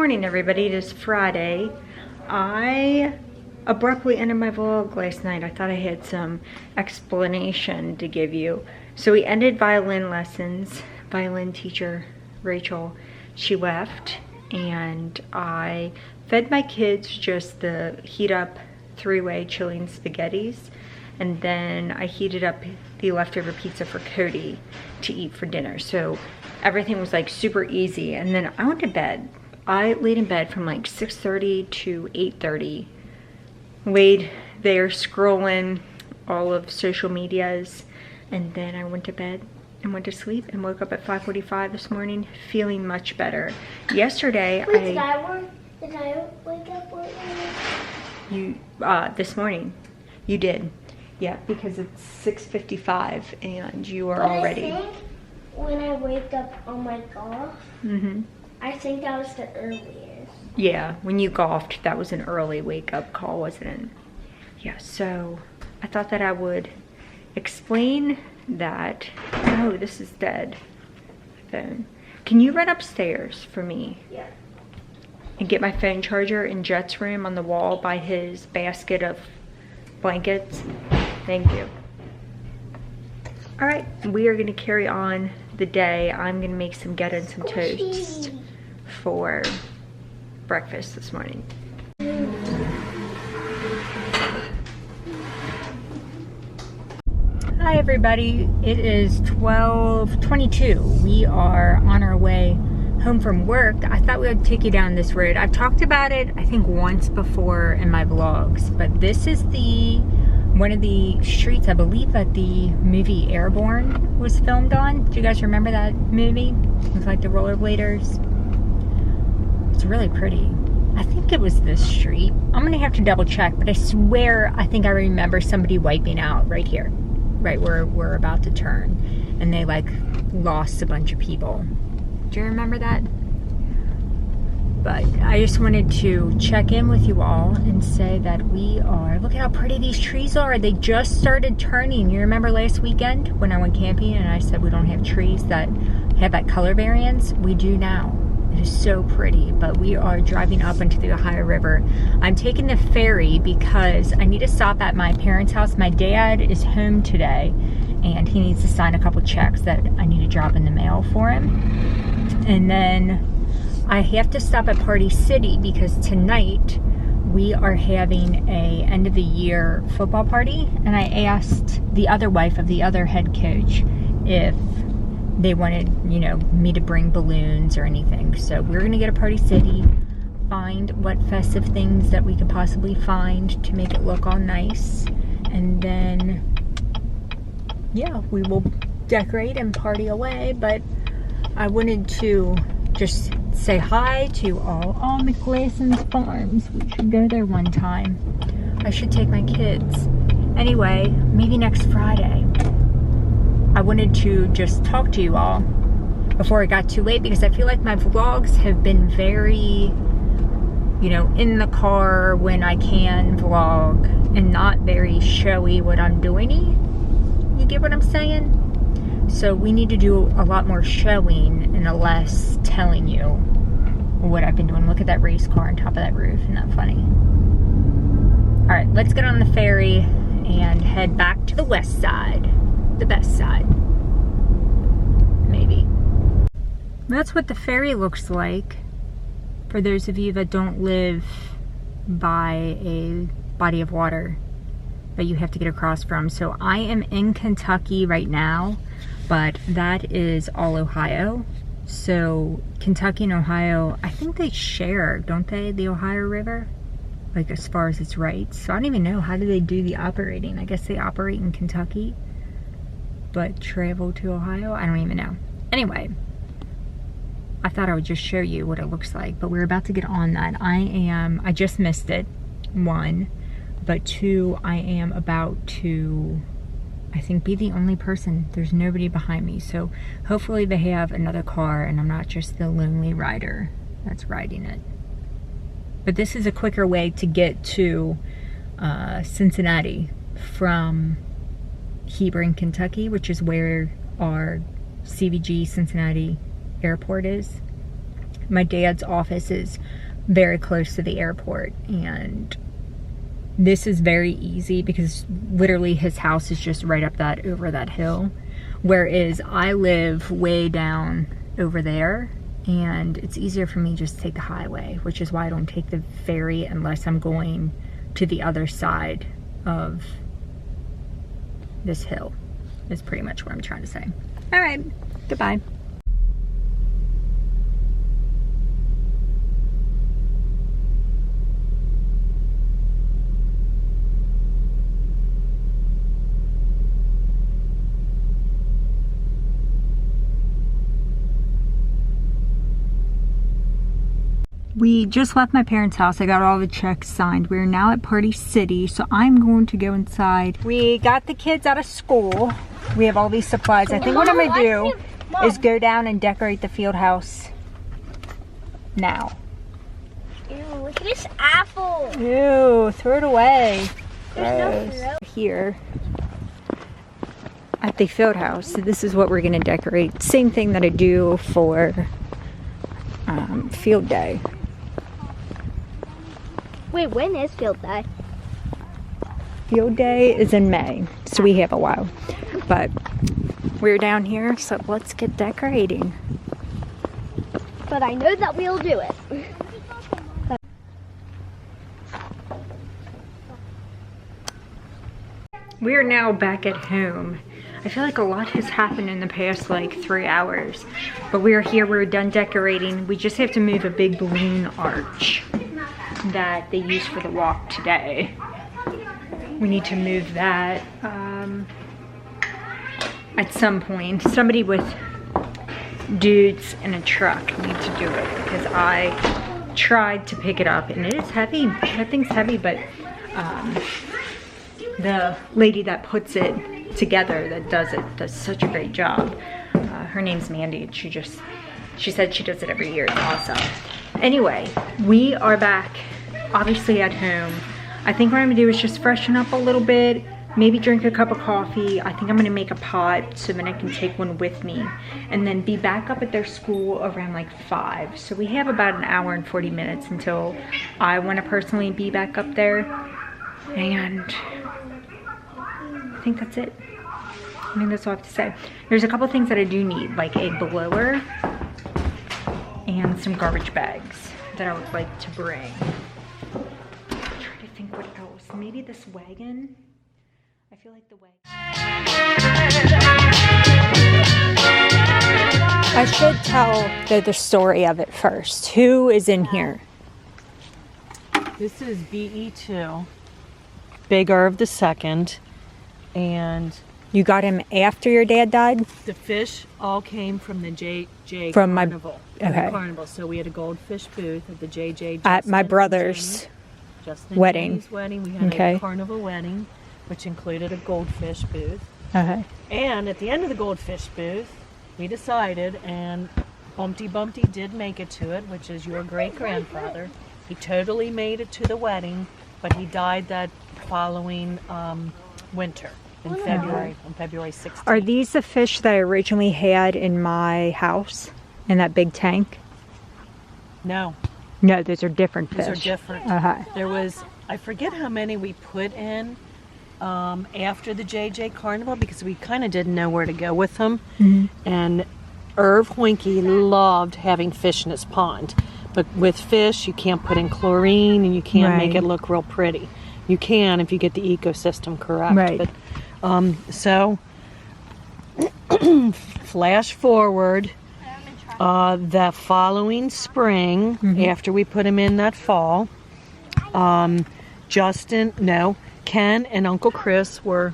morning, everybody. It is Friday. I abruptly ended my vlog last night. I thought I had some explanation to give you. So we ended violin lessons. Violin teacher Rachel, she left, and I fed my kids just the heat up 3-way Chilean spaghettis, and then I heated up the leftover pizza for Cody to eat for dinner. So everything was like super easy, and then I went to bed. I laid in bed from like 6:30 to 8:30. Laid there scrolling all of social medias, and then I went to bed and went to sleep and woke up at 5:45 this morning feeling much better. Yesterday, Did I wake up early? This morning, you did. Yeah, because it's 6:55 and you are but already. I think when I wake up on my golf, I think that was the earliest. Yeah, when you golfed, that was an early wake-up call, wasn't it? Yeah, so I thought that I would explain that. Oh, this is dead. Phone. Can you run upstairs for me? Yeah. And get my phone charger in Jet's room on the wall by his basket of blankets? Thank you. All right, we are gonna carry on the day. I'm gonna make some and some toast for breakfast this morning. Hi everybody, it is 12:22. We are on our way home from work. I thought we would take you down this road. I've talked about it, I think, once before in my vlogs, but this is one of the streets, I believe, that the movie Airborne was filmed on. Do you guys remember that movie? With like the rollerbladers. It's really pretty. I think it was this street. I'm gonna have to double check, but I swear I think I remember somebody wiping out right here, right where we're about to turn, and they like lost a bunch of people. Do you remember that? But I just wanted to check in with you all and say that we are, look at how pretty these trees are. They just started turning. You remember last weekend when I went camping and I said we don't have trees that have that color variance? We do now. It is so pretty, but we are driving up into the Ohio River. I'm taking the ferry because I need to stop at my parents' house. My dad is home today and he needs to sign a couple checks that I need to drop in the mail for him. And then I have to stop at Party City because tonight we are having a end of the year football party, and I asked the other wife of the other head coach if they wanted, you know, me to bring balloons or anything. So we're gonna go to Party City, find what festive things that we could possibly find to make it look all nice, and then yeah, we will decorate and party away. But I wanted to just say hi to all McGlasson's Farms. We should go there one time. I should take my kids. Anyway, maybe next Friday. I wanted to just talk to you all before it got too late, because I feel like my vlogs have been very, you know, in the car when I can vlog and not very showy what I'm doing. You get what I'm saying? So we need to do a lot more showing and a less telling you what I've been doing. Look at that race car on top of that roof. Isn't that funny? All right, let's get on the ferry and head back to the west side. The best side. Maybe. That's what the ferry looks like for those of you that don't live by a body of water that you have to get across from. So I am in Kentucky right now, but that is all Ohio. So Kentucky and Ohio, I think they share, don't they, the Ohio River? Like as far as its rights. So I don't even know, how do they do the operating? I guess they operate in Kentucky, but travel to Ohio? I don't even know. Anyway, I thought I would just show you what it looks like, but we're about to get on that. I just missed it, 1, but 2, I am about to, I think, be the only person. There's nobody behind me, so hopefully they have another car and I'm not just the lonely rider that's riding it. But this is a quicker way to get to Cincinnati from Hebron, Kentucky, which is where our CVG Cincinnati airport is. my dad's office is very close to the airport, and this is very easy because literally his house is just right up that over that hill, whereas I live way down over there, and it's easier for me just to take the highway, which is why I don't take the ferry unless I'm going to the other side of this hill. Is pretty much what I'm trying to say. All right, goodbye. We just left my parents' house. I got all the checks signed. We're now at Party City, so I'm going to go inside. We got the kids out of school. We have all these supplies. I think what I'm gonna do is go down and decorate the field house now. Ew, look at this apple. Ew, throw it away. There's no fruit. Here at the field house, so this is what we're gonna decorate. Same thing that I do for field day. Wait, when is field day? Field day is in May, so we have a while. But we're down here, so let's get decorating. But I know that we'll do it. We are now back at home. I feel like a lot has happened in the past like 3 hours. But we are here, we're done decorating. We just have to move a big balloon arch that they used for the walk today. We need to move that at some point. Somebody with dudes in a truck need to do it because I tried to pick it up and it is heavy. That thing's heavy, but the lady that puts it together, that does it, does such a great job. Her name's Mandy, and she said she does it every year. It's awesome. Anyway, we are back, obviously at home. I think what I'm gonna do is just freshen up a little bit, maybe drink a cup of coffee. I think I'm gonna make a pot so then I can take one with me and then be back up at their school around like 5. So we have about an hour and 40 minutes until I wanna personally be back up there. And I think that's it. I think that's all I have to say. There's a couple things that I do need, like a blower and some garbage bags that I would like to bring. I'm trying to think what else. Maybe this wagon. I feel like the wagon. I should tell the story of it first. Who is in here? This is BE2, Big Irv II, and You got him after your dad died? the fish all came from the JJ From my- Carnival. okay. The carnival. So we had a goldfish booth at the JJ. At my Justin brother's and Justin wedding. And Jamie's wedding. We had Okay. a carnival wedding, which included a goldfish booth. Okay. And at the end of the goldfish booth, we decided, and Bumpty Bumpty did make it to it, which is your great-grandfather. He totally made it to the wedding, but he died that following winter in February, on February 16th. Are these the fish that I originally had in my house? In that big tank? No, No, those are different fish. these are different. Okay. There was, I forget how many we put in after the JJ Carnival because we kind of didn't know where to go with them. And Irv Hoinke loved having fish in his pond. But with fish, you can't put in chlorine and you can't make Right. it look real pretty. You can if you get the ecosystem correct. Right. But, so, flash forward, the following spring, after we put him in that fall, Ken and Uncle Chris were,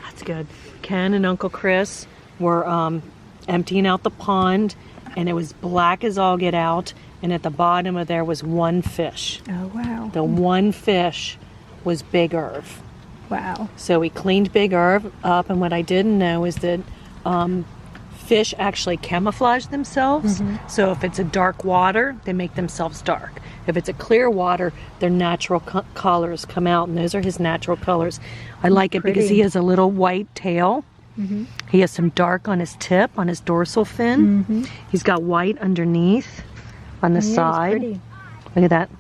that's good, Ken and Uncle Chris were emptying out the pond, and it was black as all get out, and at the bottom of there was one fish. Oh, wow. The one fish was Big Irv. Wow. So we cleaned Big Irv up, and what I didn't know is that fish actually camouflage themselves. So if it's a dark water, they make themselves dark. If it's a clear water, their natural colors come out, and those are his natural colors. I like it because he has a little white tail. He has some dark on his tip, on his dorsal fin. He's got white underneath. on the Yeah, he's side. pretty. Look at that.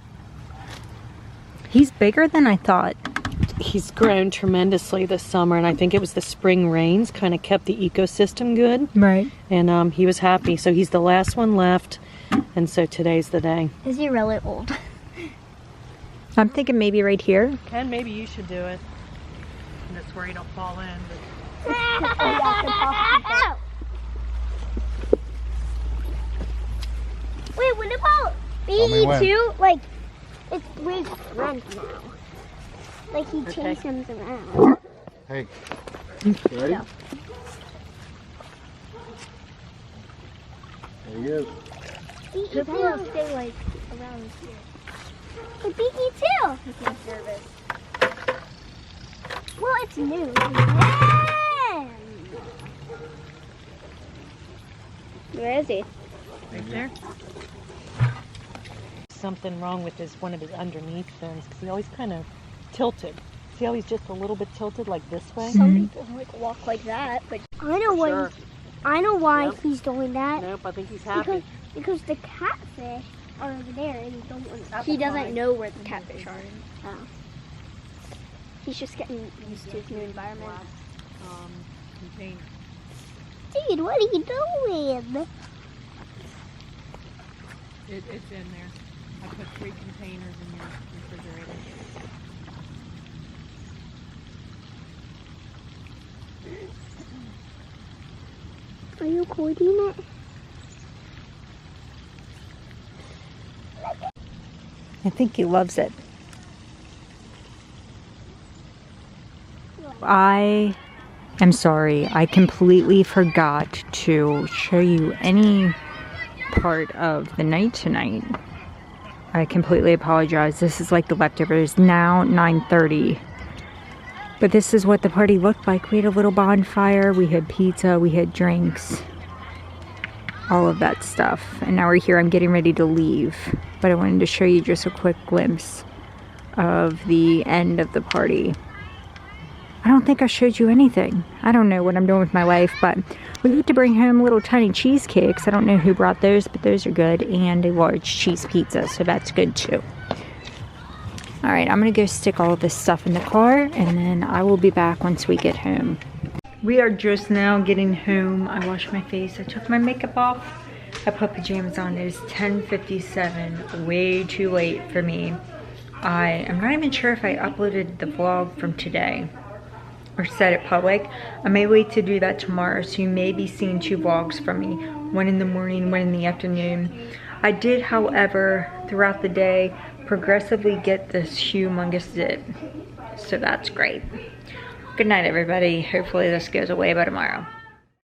He's bigger than I thought. He's grown tremendously this summer, and I think it was the spring rains kind of kept the ecosystem good. Right. And he was happy. So he's the last one left, and so today's the day. Is he really old? I'm thinking maybe right here. Ken, maybe you should do it. And that's where you don't fall in. Wait, what about BE2? Like, it's with friends now. Like, he chases him around. Hey, you ready? Yeah. There he is. BE2 will stay, like, around here. But BE2! He's not nervous. Well, it's new. Where is he? Right there. Something wrong with one of his underneath fins, because he always kind of tilted. See how he's just a little bit tilted, like this way? Some people like walk like that, but I know why. Sure. I know why Yep. he's doing that. Nope, I think he's happy. Because the catfish are over there, and he Apple doesn't pie. know where the catfish are. Oh. He's just getting used to his new environment. Container. Dude, what are you doing? It's in there. I put 3 containers in your refrigerator. Are you recording it? I think he loves it. I am sorry. I completely forgot to show you any part of the night tonight. I completely apologize. This is like the leftovers. Now 9:30. But this is what the party looked like. We had a little bonfire. We had pizza. We had drinks. All of that stuff. And now we're here. I'm getting ready to leave. But I wanted to show you just a quick glimpse of the end of the party. I don't think I showed you anything. I don't know what I'm doing with my life, but we get to bring home little tiny cheesecakes. I don't know who brought those, but those are good. And a large cheese pizza, so that's good too. Alright, I'm going to go stick all of this stuff in the car, and then I will be back once we get home. We are just now getting home. I washed my face. I took my makeup off. I put pajamas on. It is 10:57. Way too late for me. I am not even sure if I uploaded the vlog from today or set it public. I may wait to do that tomorrow, so you may be seeing 2 vlogs from me. One in the morning, one in the afternoon. I did, however, throughout the day, progressively get this humongous zit. So that's great. Good night, everybody. Hopefully this goes away by tomorrow.